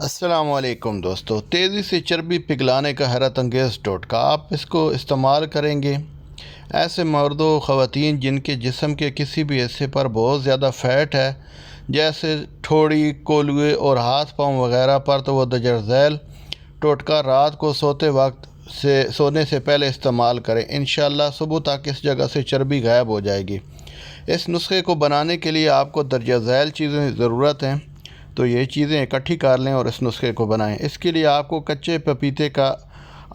السلام علیکم دوستو، تیزی سے چربی پگھلانے کا حیرت انگیز ٹوٹکا آپ اس کو استعمال کریں گے۔ ایسے مرد و خواتین جن کے جسم کے کسی بھی حصے پر بہت زیادہ فیٹ ہے، جیسے ٹھوڑی، کولوے اور ہاتھ پاؤں وغیرہ پر، تو وہ درج ذیل ٹوٹکا رات کو سونے سے پہلے استعمال کریں۔ انشاءاللہ صبح تک اس جگہ سے چربی غائب ہو جائے گی۔ اس نسخے کو بنانے کے لیے آپ کو درج ذیل چیزیں ضرورت ہیں، تو یہ چیزیں اکٹھی کر لیں اور اس نسخے کو بنائیں۔ اس کے لیے آپ کو کچے پپیتے کا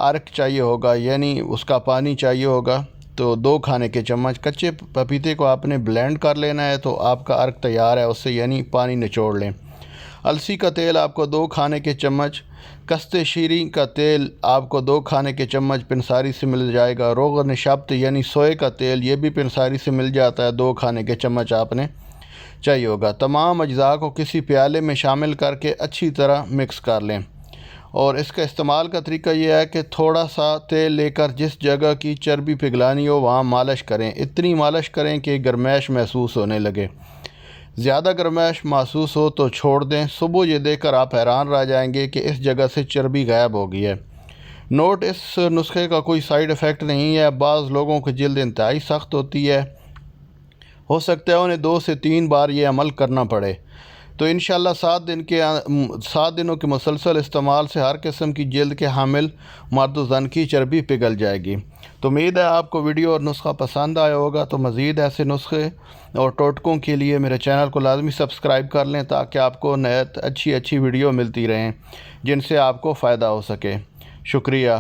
عرق چاہیے ہوگا، یعنی اس کا پانی چاہیے ہوگا، تو 2 کھانے کے چمچ کچے پپیتے کو آپ نے بلینڈ کر لینا ہے، تو آپ کا عرق تیار ہے، اس سے یعنی پانی نچوڑ لیں۔ السی کا تیل آپ کو 2 کھانے کے چمچ، کستہ شیریں کا تیل آپ کو 2 کھانے کے چمچ پنساری سے مل جائے گا۔ روغن شبت یعنی سوئے کا تیل، یہ بھی پنساری سے مل جاتا ہے، 2 کھانے کے چمچ آپ نے چاہیے ہوگا۔ تمام اجزاء کو کسی پیالے میں شامل کر کے اچھی طرح مکس کر لیں، اور اس کا استعمال کا طریقہ یہ ہے کہ تھوڑا سا تیل لے کر جس جگہ کی چربی پگھلانی ہو وہاں مالش کریں۔ اتنی مالش کریں کہ گرمائش محسوس ہونے لگے۔ زیادہ گرمائش محسوس ہو تو چھوڑ دیں۔ صبح یہ دیکھ کر آپ حیران رہ جائیں گے کہ اس جگہ سے چربی غائب ہو گئی ہے۔ نوٹ: اس نسخے کا کوئی سائیڈ ایفیکٹ نہیں ہے۔ بعض لوگوں کی جلد انتہائی سخت ہوتی ہے، ہو سکتا ہے انہیں 2 سے 3 بار یہ عمل کرنا پڑے، تو انشاءاللہ 7 دنوں کے مسلسل استعمال سے ہر قسم کی جلد کے حامل مرد و زن کی چربی پگھل جائے گی۔ تو امید ہے آپ کو ویڈیو اور نسخہ پسند آیا ہوگا۔ تو مزید ایسے نسخے اور ٹوٹکوں کے لیے میرے چینل کو لازمی سبسکرائب کر لیں، تاکہ آپ کو اچھی ویڈیو ملتی رہیں جن سے آپ کو فائدہ ہو سکے۔ شکریہ۔